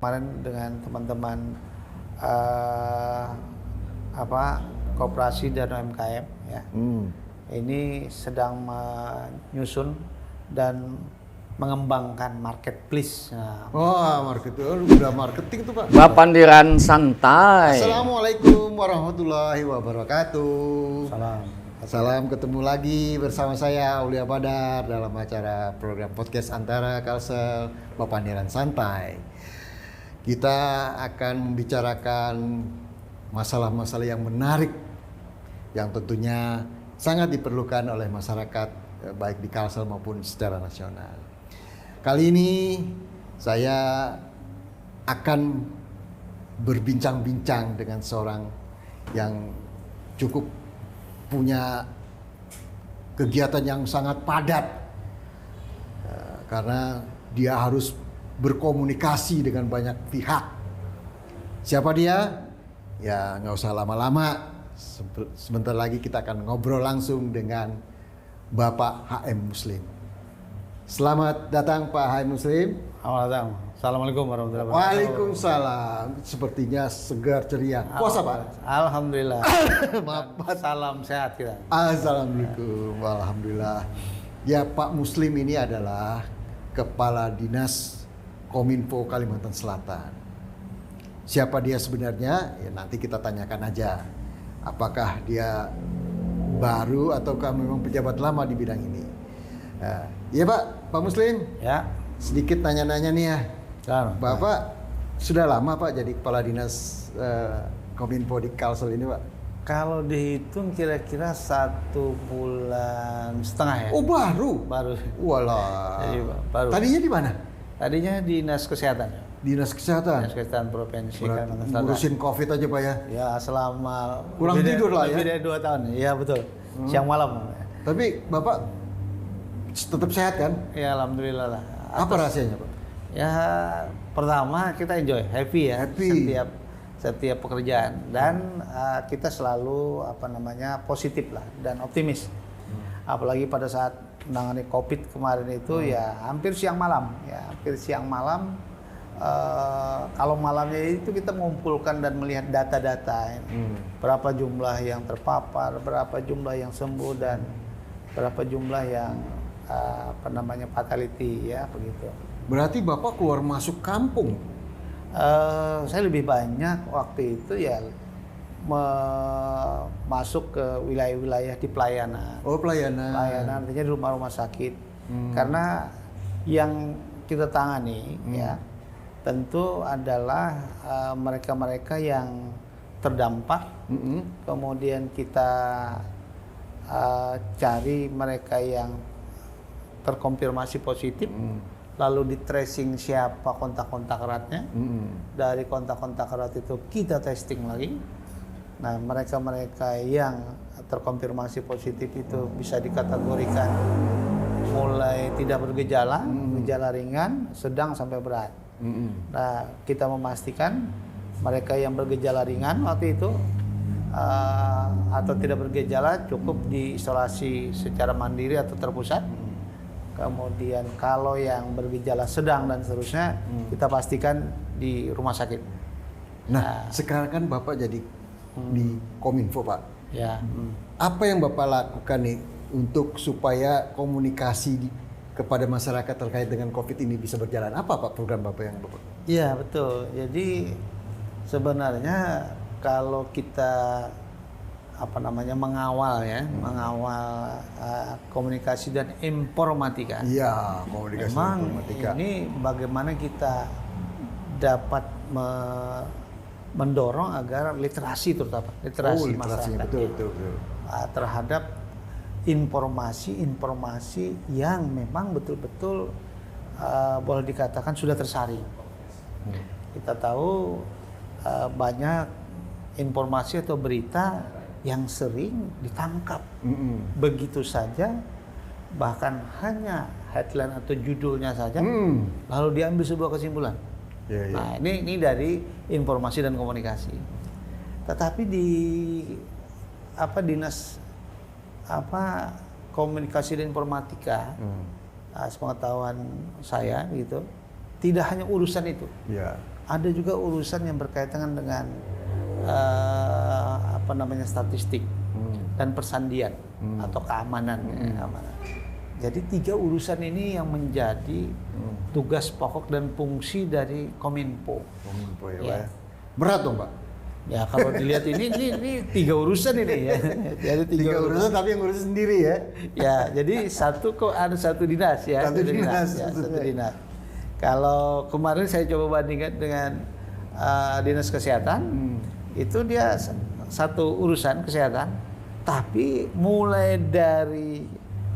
Kemarin dengan teman-teman eh, koperasi dan UMKM ya. Ini sedang menyusun dan mengembangkan marketplace. Wah, udah marketing tuh Pak. Bapandiran santai. Assalamualaikum warahmatullahi wabarakatuh. Salam. Salam, ketemu lagi bersama saya Aulia Badar dalam acara program podcast Antara Kalsel Bapandiran Santai. Kita akan membicarakan masalah-masalah yang menarik yang tentunya sangat diperlukan oleh masyarakat baik di Kalsel maupun secara nasional. Kali ini saya akan berbincang-bincang dengan seorang yang cukup punya kegiatan yang sangat padat karena dia harus berkomunikasi dengan banyak pihak. Siapa dia? Ya nggak usah lama-lama. Sebentar lagi kita akan ngobrol langsung dengan Bapak HM Muslim. Selamat datang Pak HM Muslim. Selamat datang. Assalamualaikum warahmatullahi wabarakatuh. Waalaikumsalam. Sepertinya segar ceria. Puasa Pak? Alhamdulillah. Maaf. Salam sehat kita. Assalamualaikum. Alhamdulillah. Ya Pak Muslim ini adalah Kepala Dinas Kominfo Kalimantan Selatan. Siapa dia sebenarnya? Ya nanti kita tanyakan aja. Apakah dia baru ataukah memang pejabat lama di bidang ini? Ya Pak Muslim. Ya. Sedikit nanya-nanya nih ya. Bapak sudah lama Pak jadi Kepala Dinas Kominfo di Kalsel ini Pak? Kalau dihitung kira-kira 1,5 bulan ya. Oh baru? Baru. Walah. Jadi, baru. Tadinya di mana? Tadinya Dinas Kesehatan. Dinas Kesehatan. Dinas Kesehatan Provinsi Kalimantan Selatan. Ngurusin COVID aja Pak ya? Ya selama kurang tidur lah ya? Lebih dari 2 tahun. Iya betul. Siang malam. Tapi Bapak tetap sehat kan? Ya alhamdulillah lah. Apa rahasianya Pak? Ya pertama kita enjoy, happy ya. Happy. Setiap pekerjaan dan kita selalu positif lah dan optimis. Apalagi pada saat menangani COVID kemarin itu ya hampir siang malam. Kalau malamnya itu kita mengumpulkan dan melihat data-data berapa jumlah yang terpapar, berapa jumlah yang sembuh dan berapa jumlah yang fatality ya begitu. Berarti Bapak keluar masuk kampung? Saya lebih banyak waktu itu ya masuk ke wilayah-wilayah di pelayanan. Oh pelayanan. Pelayanan artinya di rumah-rumah sakit. Karena yang kita tangani ya tentu adalah mereka-mereka yang terdampak. Kemudian kita cari mereka yang terkonfirmasi positif. Lalu di tracing siapa kontak-kontak eratnya. Dari kontak-kontak erat itu kita testing lagi. Nah mereka-mereka yang terkonfirmasi positif itu bisa dikategorikan mulai tidak bergejala, gejala ringan, sedang sampai berat. Nah kita memastikan mereka yang bergejala ringan waktu itu atau tidak bergejala cukup diisolasi secara mandiri atau terpusat. Kemudian kalau yang bergejala sedang dan seterusnya kita pastikan di rumah sakit. Nah sekarang kan Bapak jadi di Kominfo Pak. Ya. Apa yang Bapak lakukan nih untuk supaya komunikasi kepada masyarakat terkait dengan COVID ini bisa berjalan? Apa Pak program Bapak yang Bapak? Iya betul. Jadi sebenarnya kalau kita mengawal komunikasi dan informatika. Iya, komunikasi dan informatika. Ini bagaimana kita dapat mendorong agar literasi terutama literasi masyarakat betul. terhadap informasi yang memang betul-betul boleh dikatakan sudah tersaring. Kita tahu banyak informasi atau berita yang sering ditangkap begitu saja, bahkan hanya headline atau judulnya saja, lalu diambil sebuah kesimpulan. Nah ini dari informasi dan komunikasi. Tetapi di dinas komunikasi dan informatika, sepengetahuan saya gitu, tidak hanya urusan itu. Ya. Ada juga urusan yang berkaitan dengan statistik dan persandian atau keamanan. Keamanan. Jadi 3 urusan ini yang menjadi tugas pokok dan fungsi dari Kominfo. Kominfo ya, Ya. Pak. Berat dong, Pak. Ya kalau dilihat ini 3 urusan ini ya. Jadi 3 urusan tapi yang ngurus sendiri ya. Ya, jadi ada satu dinas ya. Satu dinas, Satu dinas. Kalau kemarin saya coba bandingkan dengan dinas kesehatan, itu dia satu urusan kesehatan, tapi mulai dari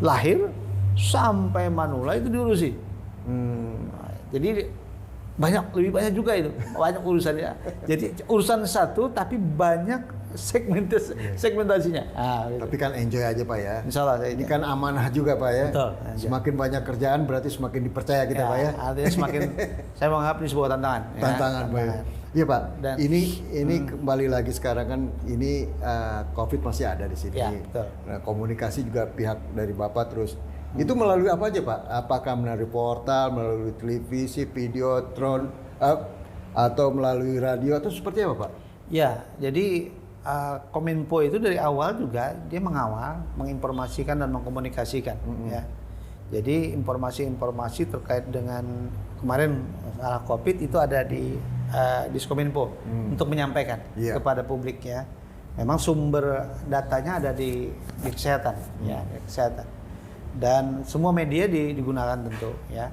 lahir sampai manula itu diurusi. Jadi lebih banyak juga itu, banyak urusannya. Jadi urusan satu tapi banyak segmentasinya. Gitu. Tapi kan enjoy aja Pak ya. Insya Allah saya Ini kan amanah juga Pak ya. Betul. Semakin banyak kerjaan berarti semakin dipercaya kita Pak ya. Artinya semakin saya menganggap ini sebuah tantangan. Tantangan Pak. Iya Pak. Dan, ini kembali lagi sekarang kan ini COVID masih ada di sini. Ya, betul. Nah, komunikasi juga pihak dari Bapak terus. Itu melalui apa aja Pak? Apakah melalui portal, melalui televisi, video, drone, atau melalui radio atau seperti apa Pak? Ya, jadi Kominfo itu dari awal juga dia mengawal, menginformasikan dan mengkomunikasikan. Ya. Jadi informasi-informasi terkait dengan kemarin masalah COVID itu ada di Diskominfo untuk menyampaikan kepada publik ya. Memang sumber datanya ada di kesehatan, ya, di kesehatan. Dan semua media digunakan tentu ya.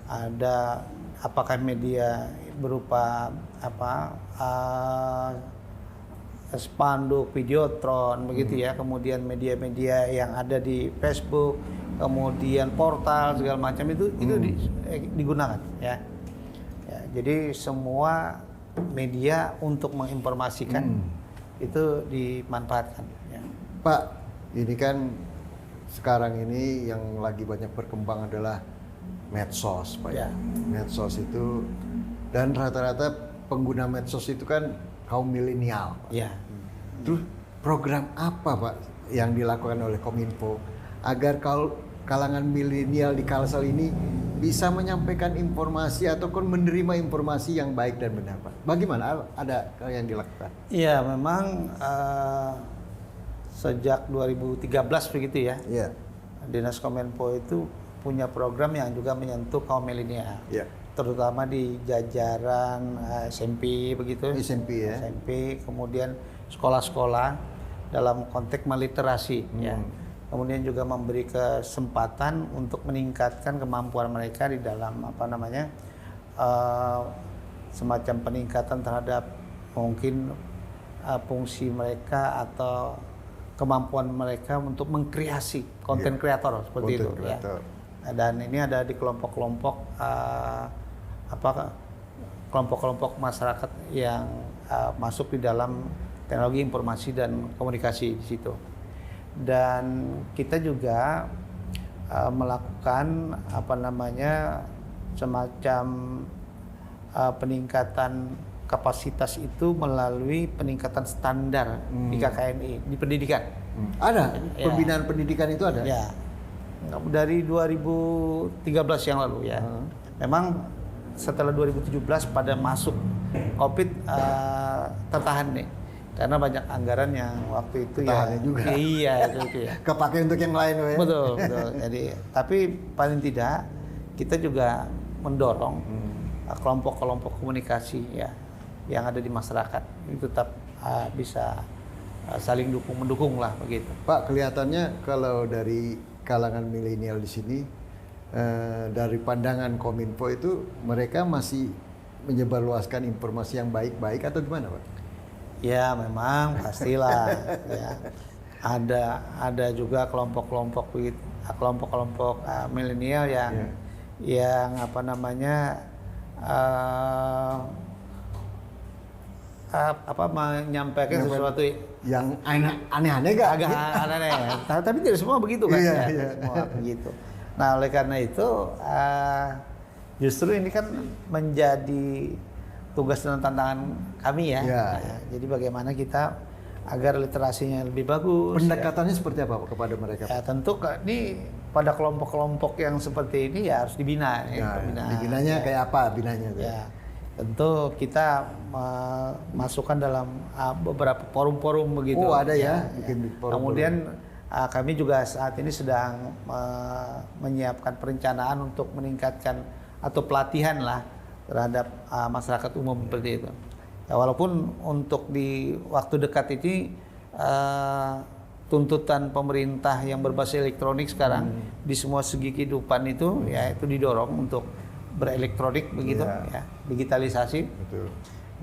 Ada apakah media berupa spanduk, videotron begitu ya, kemudian media-media yang ada di Facebook, kemudian portal segala macam itu digunakan ya. Ya, jadi semua media untuk menginformasikan itu dimanfaatkan ya. Pak, ini kan sekarang ini yang lagi banyak berkembang adalah medsos Pak ya. Medsos itu, dan rata-rata pengguna medsos itu kan kaum milenial. Ya. Terus program apa Pak yang dilakukan oleh Kominfo agar kalangan milenial di Kalsel ini bisa menyampaikan informasi ataupun menerima informasi yang baik dan benar Pak? Bagaimana ada yang dilakukan? Iya, memang sejak 2013 begitu ya. Iya. Dinas Kominfo itu punya program yang juga menyentuh kaum milenial. Iya. Terutama di jajaran SMP begitu. SMP ya. SMP, kemudian sekolah-sekolah dalam konteks meliterasi ya. Kemudian juga memberi kesempatan untuk meningkatkan kemampuan mereka di dalam semacam peningkatan terhadap mungkin fungsi mereka atau kemampuan mereka untuk mengkreasi konten kreator seperti itu ya. Dan ini ada di kelompok-kelompok kelompok-kelompok masyarakat yang masuk di dalam teknologi informasi dan komunikasi di situ. Dan kita juga melakukan semacam peningkatan kapasitas itu melalui peningkatan standar di KKMI di pendidikan. Ada pembinaan pendidikan itu ada? Ya. Dari 2013 yang lalu ya. Memang setelah 2017 pada masuk COVID tertahan nih. Karena banyak anggaran yang waktu itu Tahannya juga. Iya itu ya. Kepakai untuk yang lain ya. Betul. Jadi tapi paling tidak kita juga mendorong kelompok-kelompok komunikasi ya yang ada di masyarakat itu tetap bisa saling mendukung lah begitu. Pak, kelihatannya kalau dari kalangan milenial di sini dari pandangan Kominfo itu mereka masih menyebarluaskan informasi yang baik-baik atau gimana Pak? Ya memang pastilah ya. Ada juga kelompok-kelompok begitu, kelompok-kelompok milenial yang menyampaikan sesuatu yang aneh-aneh gak? Agak aneh. Tapi tidak semua begitu kan? Iya, ya, iya. semua begitu. Nah oleh karena itu justru ini kan menjadi tugas dan tantangan kami ya. Nah, jadi bagaimana kita agar literasinya lebih bagus. Pendekatannya seperti apa kepada mereka? Ya tentu ini pada kelompok-kelompok yang seperti ini ya harus dibina. Dibinanya kayak apa binanya tuh? Ya, tentu kita masukkan dalam beberapa forum-forum begitu. Oh ada ya, bikin forum-forum. Kemudian kami juga saat ini sedang menyiapkan perencanaan untuk meningkatkan atau pelatihan lah terhadap masyarakat umum seperti itu. Ya, walaupun untuk di waktu dekat ini tuntutan pemerintah yang berbasis elektronik sekarang di semua segi kehidupan itu ya itu didorong untuk berelektronik begitu ya, digitalisasi. Betul.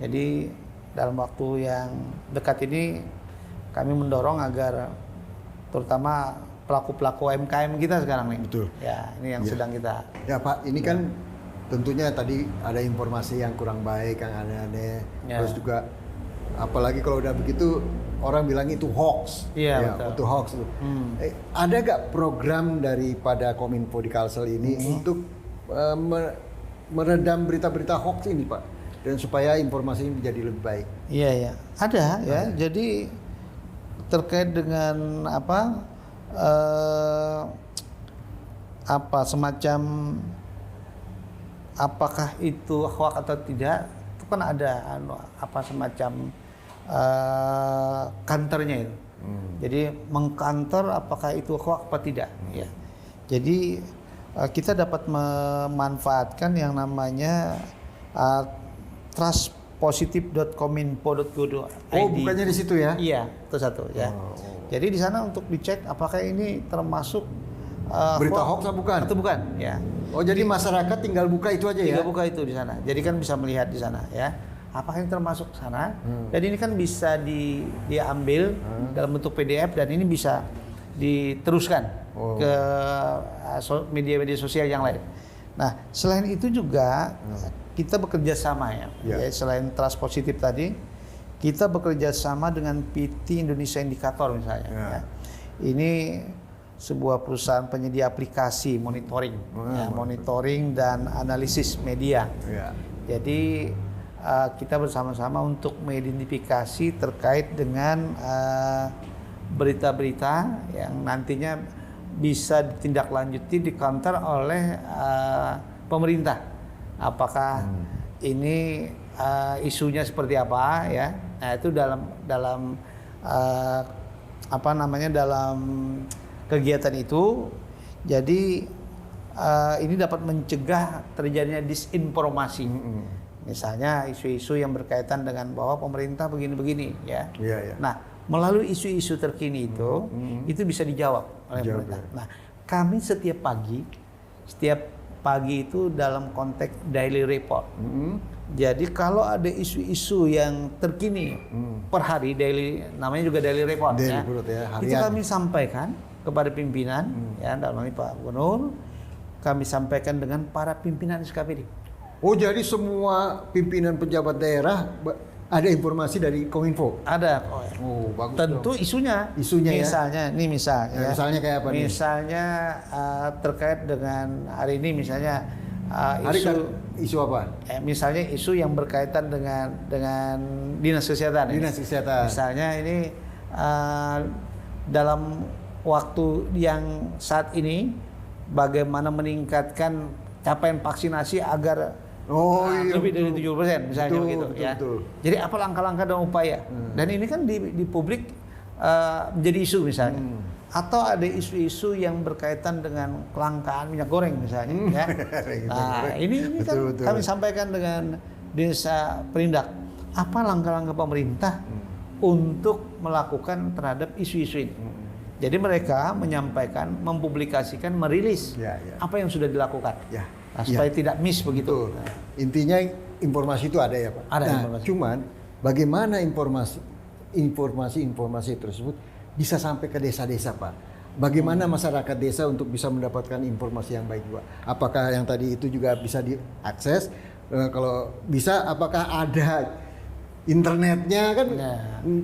Jadi dalam waktu yang dekat ini kami mendorong agar terutama pelaku-pelaku UMKM kita sekarang nih. Betul. Ya, ini yang sedang kita. Ya Pak, ini kan tentunya tadi ada informasi yang kurang baik, yang aneh-aneh. Terus juga apalagi kalau udah begitu orang bilang itu hoax. Iya, ya, betul. itu hoax. Ada gak program daripada Kominfo di Kalsel ini untuk meredam berita-berita hoax ini Pak? Dan supaya informasi ini menjadi lebih baik. Iya, ya. Ada ya. Jadi terkait dengan semacam apakah itu hoax atau tidak, itu kan ada semacam counternya itu. Jadi mengcounter apakah itu hoax apa tidak ya. Jadi kita dapat memanfaatkan yang namanya trustpositive.kominfo.go.id. Oh, bukannya di situ ya? Iya, itu satu ya. Jadi di sana untuk dicek apakah ini termasuk berita hoax atau bukan? Atau bukan, ya. Oh, jadi masyarakat tinggal buka itu aja ya? Tinggal buka itu di sana. Jadi kan bisa melihat di sana ya. Apakah ini termasuk sana? Dan ini kan bisa diambil dalam bentuk PDF dan ini bisa diteruskan ke media-media sosial yang lain. Nah, selain itu juga kita bekerja sama ya. Selain trust positif tadi, kita bekerja sama dengan PT Indonesia Indikator misalnya. Ya. Ini sebuah perusahaan penyedia aplikasi monitoring, monitoring dan analisis media. Jadi kita bersama-sama untuk mengidentifikasi terkait dengan berita-berita yang nantinya bisa ditindaklanjuti di counter oleh pemerintah. Apakah ini isunya seperti apa ya? Nah itu dalam dalam kegiatan itu, jadi ini dapat mencegah terjadinya disinformasi. Misalnya isu-isu yang berkaitan dengan bahwa pemerintah begini-begini ya. Nah, melalui isu-isu terkini itu bisa dijawab oleh pemerintah. Nah, kami setiap pagi itu dalam konteks daily report. Jadi kalau ada isu-isu yang terkini per hari, namanya juga daily report ya. Itu kami sampaikan kepada pimpinan ya, dalam hal ini Pak Gubernur, kami sampaikan dengan para pimpinan SKPD. Oh, jadi semua pimpinan pejabat daerah ada informasi dari Kominfo? Ada. Oh, bagus. Tentu dong. Isunya misalnya, ya. Misalnya kayak apa nih? Misalnya terkait dengan hari ini misalnya isu apa? Misalnya isu yang berkaitan dengan dinas kesehatan. Dinas kesehatan. Misalnya ini dalam waktu yang saat ini bagaimana meningkatkan capaian vaksinasi agar lebih dari 70% misalnya begitu ya. Jadi apa langkah-langkah dan upaya? Dan ini kan di publik menjadi isu misalnya. Atau ada isu-isu yang berkaitan dengan kelangkaan minyak goreng misalnya ya. Nah, ini kan kami sampaikan dengan Desa Perindak. Apa langkah-langkah pemerintah untuk melakukan terhadap isu-isu ini? Jadi mereka menyampaikan, mempublikasikan, merilis apa yang sudah dilakukan. Nah, supaya tidak miss begitu. Intinya informasi itu ada ya Pak? Ada informasi. Cuman bagaimana informasi tersebut bisa sampai ke desa-desa Pak? Bagaimana masyarakat desa untuk bisa mendapatkan informasi yang baik Pak? Apakah yang tadi itu juga bisa diakses? Kalau bisa, apakah ada internetnya kan?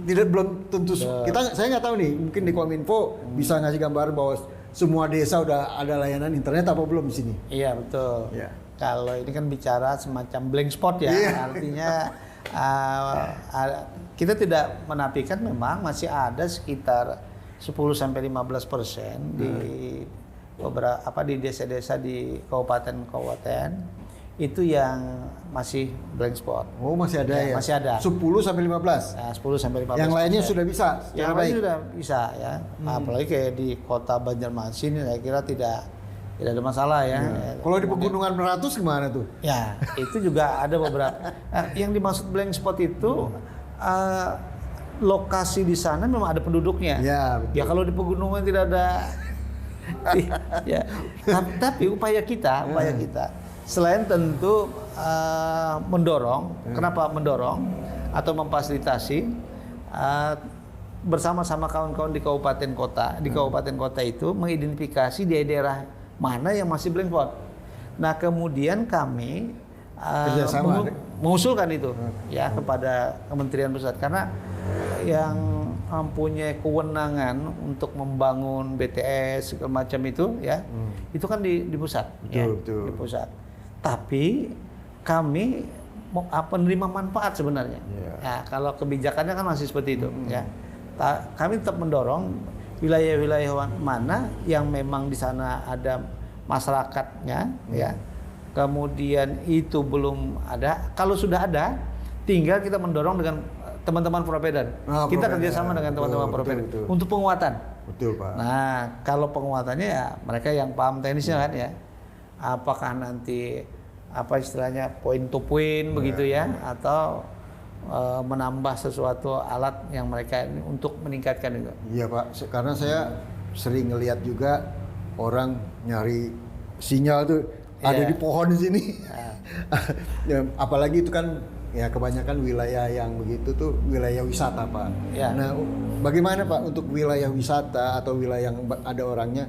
Belum tentu. Saya nggak tahu nih. Mungkin di Kominfo bisa ngasih gambar bahwa semua desa udah ada layanan internet apa belum di sini? Iya betul. Kalau ini kan bicara semacam blank spot ya, artinya kita tidak menafikan memang masih ada sekitar 10-15% beberapa di desa-desa di kabupaten-kabupaten itu yang masih blank spot. Oh, masih ada ya? Masih ada. 10 sampai 15. Ya, 10 sampai 15. Yang lainnya sudah bisa Yang secara lain baik. sudah bisa ya. Apalagi kayak di kota Banjarmasin saya kira tidak ada masalah ya. Kalau di pegunungan Meratus gimana tuh? Ya, itu juga ada beberapa. Yang dimaksud blank spot itu lokasi di sana memang ada penduduknya. Ya, betul. Ya kalau di pegunungan tidak ada. Ya, tapi upaya kita selain tentu mendorong, kenapa mendorong atau memfasilitasi bersama-sama kawan-kawan di kabupaten kota itu mengidentifikasi daerah mana yang masih blank spot. Nah kemudian kami mengusulkan itu ya kepada Kementerian Pusat karena yang mempunyai kewenangan untuk membangun BTS segala macam itu ya itu kan di pusat. Betul. Di pusat. Tapi kami penerima manfaat sebenarnya. Ya, kalau kebijakannya kan masih seperti itu ya. Kami tetap mendorong wilayah-wilayah mana yang memang di sana ada masyarakatnya ya. Kemudian itu belum ada. Kalau sudah ada, tinggal kita mendorong dengan teman-teman provider. Kita kerjasama dengan teman-teman provider untuk penguatan. Betul, Pak. Nah, kalau penguatannya ya mereka yang paham teknisnya kan ya. Apakah nanti apa istilahnya point to point begitu ya atau menambah sesuatu alat yang mereka ini untuk meningkatkan itu. Iya, Pak. Karena saya sering ngelihat juga orang nyari sinyal tuh ada di pohon di sini. Ya, apalagi itu kan ya kebanyakan wilayah yang begitu tuh wilayah wisata, Pak. Ya. Nah, bagaimana Pak untuk wilayah wisata atau wilayah yang ada orangnya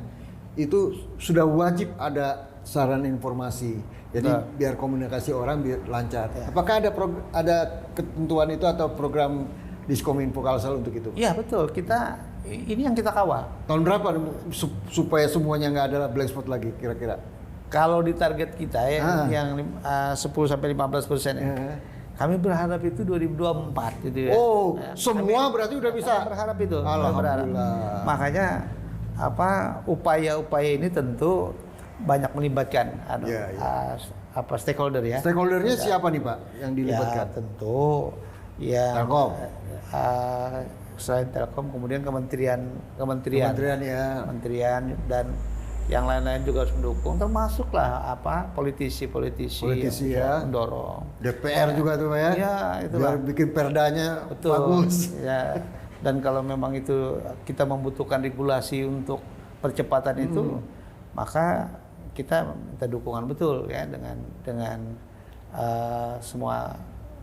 itu sudah wajib ada saran informasi. Jadi biar komunikasi orang biar lancar. Ya. Apakah ada ketentuan itu atau program Diskominfo Kalsel untuk itu? Iya betul. Ini yang kita kawal. Tahun berapa supaya semuanya nggak ada blank spot lagi kira-kira? Kalau di target kita yang 10 sampai 15% ya. Kami berharap itu 2024 gitu ya. Oh, semua berarti udah bisa. Berharap itu. Alhamdulillah. Makanya upaya-upaya ini tentu banyak melibatkan stakeholder ya. Stakeholdernya siapa nih Pak yang dilibatkan? Ya, tentu ya Telkom. Selain Telkom kemudian kementerian dan yang lain-lain juga harus mendukung, termasuklah politisi-politisi ya mendorong. DPR juga tuh Pak ya. Iya, itu biar bikin perdanya bagus. Ya. Dan kalau memang itu kita membutuhkan regulasi untuk percepatan itu, maka kita minta dukungan betul ya dengan semua.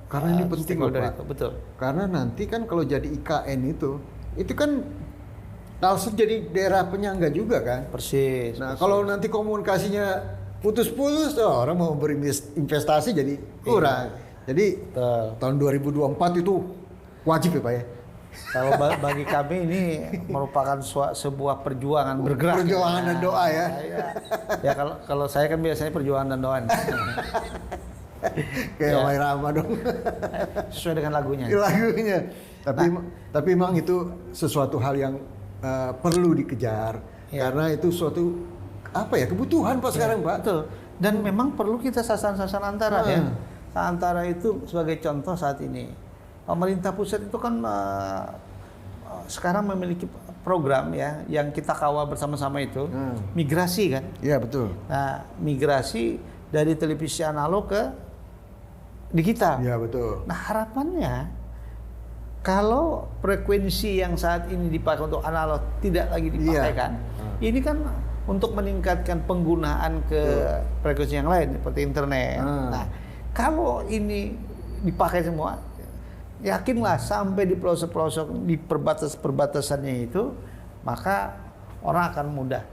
Karena ini penting loh Pak. Itu. Betul. Karena nanti kan kalau jadi IKN itu kan Kalsel jadi daerah penyangga juga kan. Persis. Nah kalau nanti komunikasinya putus-putus, orang mau berinvestasi jadi kurang. Jadi tahun 2024 itu wajib ya Pak ya. Kalau bagi kami ini merupakan sebuah perjuangan bergerak. Perjuangan dan doa ya. Ya kalau saya kan biasanya perjuangan dan doa. Kayak Omai Rama dong. Sesuai dengan lagunya. Tapi memang itu sesuatu hal yang perlu dikejar karena itu suatu kebutuhan Pak sekarang Pak. Betul. Dan memang perlu kita sasaran-sasaran antara ya. Antara itu sebagai contoh saat ini. Pemerintah pusat itu kan sekarang memiliki program ya yang kita kawal bersama-sama itu migrasi kan. Iya betul. Nah migrasi dari televisi analog ke digital. Iya betul. Nah harapannya kalau frekuensi yang saat ini dipakai untuk analog tidak lagi dipakai kan, ini kan untuk meningkatkan penggunaan ke frekuensi yang lain seperti internet. Nah kalau ini dipakai semua, yakinlah sampai di pelosok-pelosok di perbatasannya itu, maka orang akan mudah.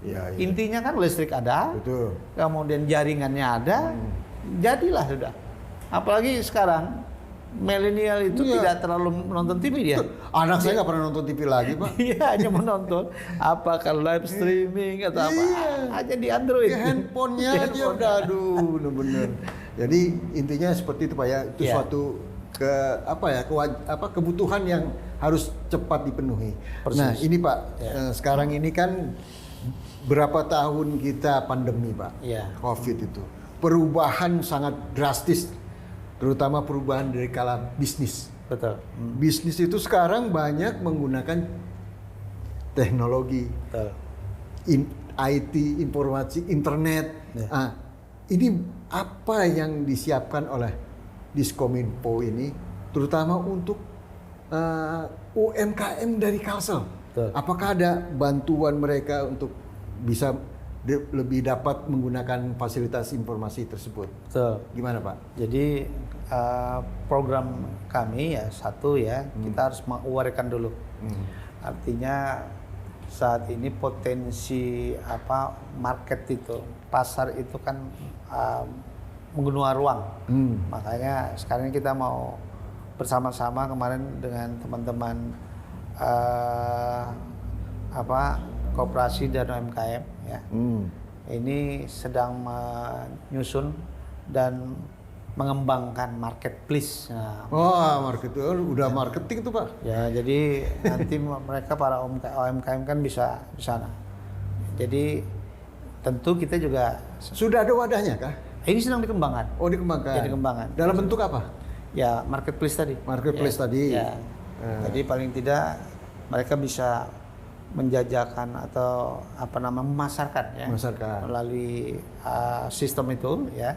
Ya. Intinya kan listrik ada, betul. Kemudian jaringannya ada, jadilah sudah. Apalagi sekarang milenial itu tidak terlalu menonton TV dia. Anak saya nggak pernah nonton TV lagi Pak. Iya hanya menonton apakah live streaming atau apa aja di Android. Di handphonenya aja udah bener. Jadi intinya seperti itu Pak ya. Itu suatu kebutuhan yang harus cepat dipenuhi. Persis. Nah ini Pak, sekarang ini kan berapa tahun kita pandemi, Pak? Iya. COVID itu. Perubahan sangat drastis, terutama perubahan dari kala bisnis. Betul. Bisnis itu sekarang banyak menggunakan teknologi, Betul. IT, informasi, internet. Ya. Ini apa yang disiapkan oleh Diskominfo ini, terutama untuk UMKM dari Kalsel? Betul. Apakah ada bantuan mereka untuk bisa lebih dapat menggunakan fasilitas informasi tersebut? Betul. Gimana, Pak? Jadi program kami ya satu ya, kita harus mengawarekan dulu. Artinya saat ini potensi market itu, pasar itu kan mengenua ruang. Makanya sekarang kita mau bersama-sama kemarin dengan teman-teman koperasi dan UMKM ya. Ini sedang menyusun dan mengembangkan marketplace. Nah, udah marketing tuh, Pak. ya jadi nanti mereka para UMKM kan bisa di sana. Jadi tentu kita juga Sudah ada wadahnya kah? ini sedang dikembangkan. Oh, dikembangkan. Ya, dikembangkan. Dalam bentuk apa? Ya marketplace tadi. Marketplace Ya, tadi. Ya. Jadi paling tidak mereka bisa menjajakan atau memasarkan ya. Memasarkan. Melalui sistem itu ya.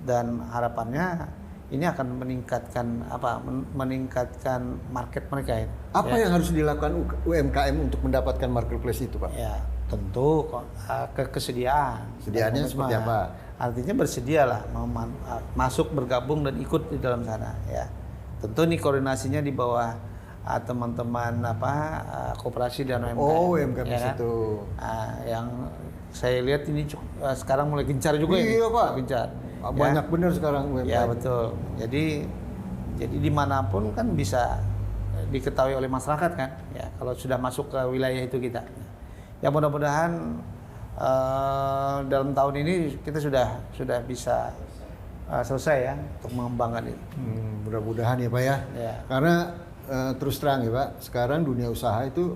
Dan harapannya ini akan meningkatkan market mereka ya. Apa yang harus dilakukan UMKM untuk mendapatkan marketplace itu, Pak? Ya, tentu kesediaan. Sediaannya Dan seperti apa? Artinya bersedialah masuk bergabung dan ikut di dalam sana ya. Tentu ini koordinasinya di bawah teman-teman koperasi dan UMKM. Oh, UMKM ya kan? itu. Yang saya lihat ini sekarang mulai gencar juga ini. Iya, Pak. Gencar. Banyak benar sekarang UMKM. Ya betul. Jadi dimanapun kan bisa diketahui oleh masyarakat kan. Ya kalau sudah masuk ke wilayah itu kita. Ya mudah-mudahan dalam tahun ini kita sudah bisa selesai ya untuk mengembangkan itu. Mudah-mudahan ya, Pak ya. Ya. Karena terus terang ya, Pak, sekarang dunia usaha itu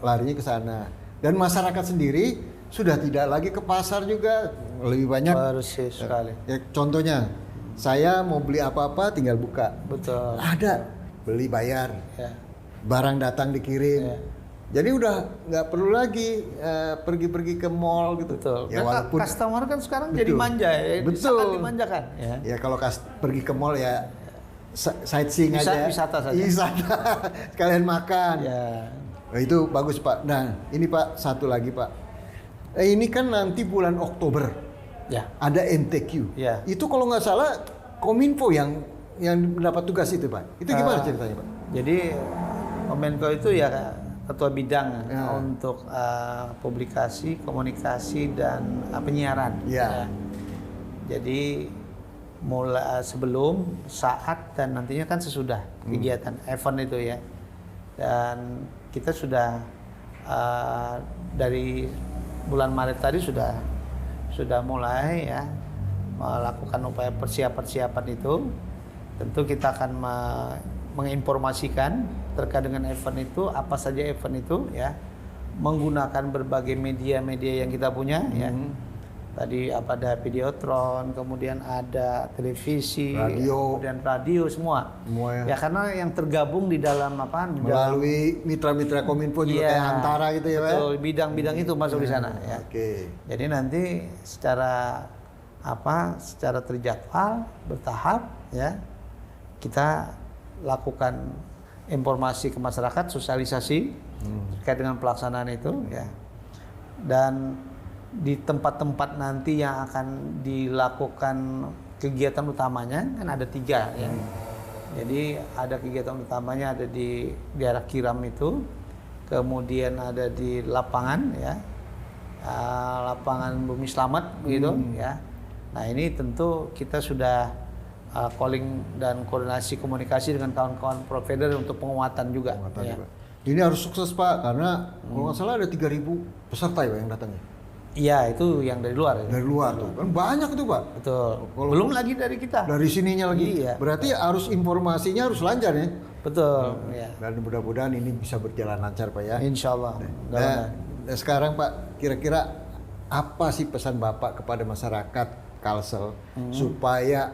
larinya ke sana. Dan masyarakat sendiri sudah tidak lagi ke pasar juga, lebih banyak. Persis sekali. Ya, contohnya, saya mau beli apa-apa tinggal buka. Betul. Ada, beli bayar, Ya. barang datang dikirim. Ya. Jadi udah nggak perlu lagi pergi-pergi ke mall gitu. Betul. Ya Dan walaupun customer kan sekarang Betul. jadi manja ya. Betul. Sangat dimanjakan. Ya. ya kalau pergi ke mall ya sightseeing aja. Wisata saja. Wisata. Sekalian makan. Ya. Nah, itu bagus, Pak. Nah, ini Pak, satu lagi, Pak. Ini kan nanti bulan Oktober Ya. ada NTQ. Ya. Itu kalau nggak salah Kominfo yang mendapat tugas itu, Pak. Itu gimana ceritanya, Pak? Jadi Kominfo itu ya ketua bidang Ya. untuk publikasi, komunikasi dan penyiaran. Ya. Jadi mulai sebelum, saat dan nantinya kan sesudah kegiatan event itu ya. Dan kita sudah dari bulan Maret tadi sudah mulai ya melakukan upaya persiapan itu. Tentu kita akan menginformasikan terkait dengan event itu, apa saja event itu ya, menggunakan berbagai media-media yang kita punya ya. Tadi ada Videotron, kemudian ada televisi, Radio. kemudian radio semua. Semua Ya karena yang tergabung di dalam Melalui mitra-mitra Kominfo juga Iya, kayak Antara gitu ya, Pak? betul, bidang-bidang itu masuk di sana ya. Oke. Jadi nanti secara terjadwal, bertahap ya, kita lakukan informasi ke masyarakat, sosialisasi terkait dengan pelaksanaan itu ya. Dan di tempat-tempat nanti yang akan dilakukan kegiatan utamanya kan ada 3 ya. Jadi ada kegiatan utamanya ada di daerah Kiram itu, kemudian ada di lapangan ya, lapangan Bumi Slamet begitu ya. Nah ini tentu kita sudah calling dan koordinasi komunikasi dengan kawan-kawan provider untuk penguatan juga. Ya. Ini harus sukses, Pak, karena kalau nggak salah ada 3.000 peserta ya, Pak, yang datangnya. Iya itu yang dari luar. Ya. Dari luar tuh, kan banyak itu, Pak. Betul. Kalau Belum lagi dari kita. Dari sininya lagi. Iya. Berarti harus informasinya harus lancar ya. Betul. Ya. Dan mudah-mudahan ini bisa berjalan lancar, Pak ya. Insya Allah. Nah, sekarang Pak, kira-kira apa sih pesan Bapak kepada masyarakat Kalsel supaya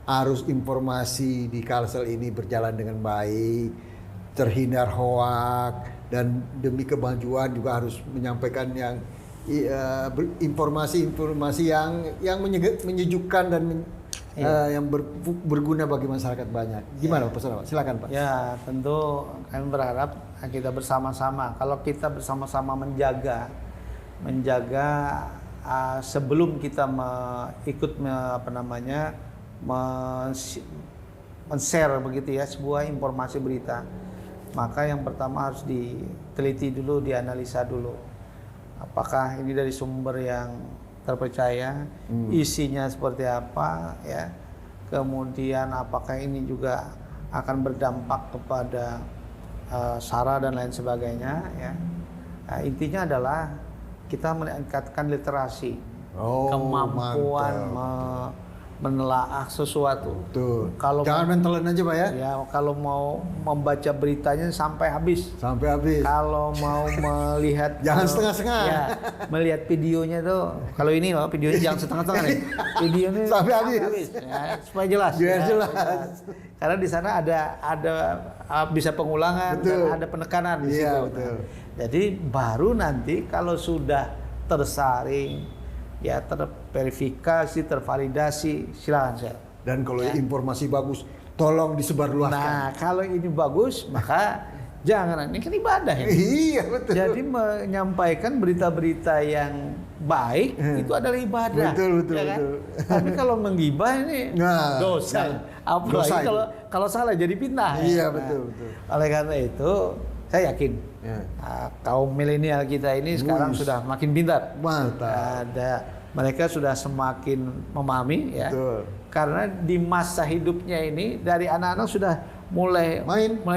arus informasi di Kalsel ini berjalan dengan baik, terhindar hoak, dan demi kemajuan juga harus menyampaikan yang informasi-informasi yang menyejukkan dan yang berguna bagi masyarakat banyak. Gimana pesan Pak? Silakan Pak. Ya, tentu kami berharap kita bersama-sama. Kalau kita bersama-sama menjaga sebelum kita ikut men-share begitu ya sebuah informasi berita, maka yang pertama harus diteliti dulu, dianalisa dulu. Apakah ini dari sumber yang terpercaya, isinya seperti apa, ya. Kemudian apakah ini juga akan berdampak kepada sara dan lain sebagainya, ya. Nah, intinya adalah kita meningkatkan literasi, kemampuan menelaah sesuatu. Tuh. Kalau jangan mentelan aja Pak ya. Ya, kalau mau membaca beritanya sampai habis. Sampai habis. Kalau mau melihat jangan setengah-setengah. Ya, melihat videonya tuh. Kalau ini videonya jangan setengah-setengah nih. Videonya sampai habis. Ya, supaya jelas. Biar ya, jelas. Karena di sana ada bisa pengulangan, betul. dan ada penekanan di situ. Iya, betul. Jadi baru nanti kalau sudah tersaring, ya terverifikasi, tervalidasi, silakan saya. Dan kalau informasi bagus, tolong disebarluaskan. Nah, kalau ini bagus, maka jangan, ini kan ibadah ya. Iya betul. Jadi menyampaikan berita-berita yang baik itu adalah ibadah. Betul, ya kan? betul. Tapi kalau menggibah ini dosa. Apalagi kalau salah jadi fitnah. Iya, ya. betul. Oleh karena itu, saya yakin kaum milenial kita ini sekarang sudah makin pintar. Mantap. Mereka sudah semakin memahami, ya. Betul. Karena di masa hidupnya ini dari anak-anak sudah mulai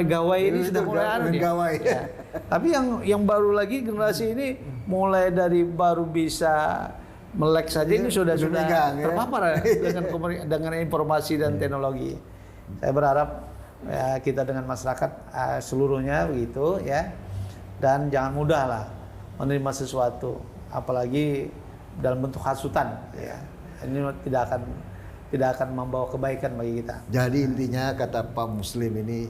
gawai ini sudah mulai gawai. Ya. Tapi yang baru lagi generasi ini mulai dari baru bisa melek saja ini sudah megang, terpapar dengan informasi dan teknologi. Saya berharap ya, kita dengan masyarakat seluruhnya begitu ya, dan jangan mudah lah menerima sesuatu, apalagi dalam bentuk hasutan. Ya. Ini tidak akan membawa kebaikan bagi kita. Jadi intinya kata Pak Muslim ini,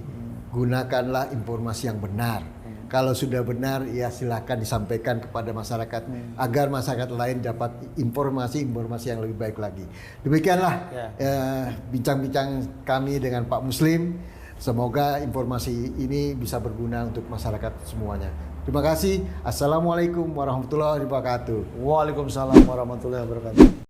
gunakanlah informasi yang benar. Kalau sudah benar, ya silakan disampaikan kepada masyarakat agar masyarakat lain dapat informasi yang lebih baik lagi. Demikianlah bincang-bincang kami dengan Pak Muslim. Semoga informasi ini bisa berguna untuk masyarakat semuanya. Terima kasih. Assalamualaikum warahmatullahi wabarakatuh. Waalaikumsalam warahmatullahi wabarakatuh.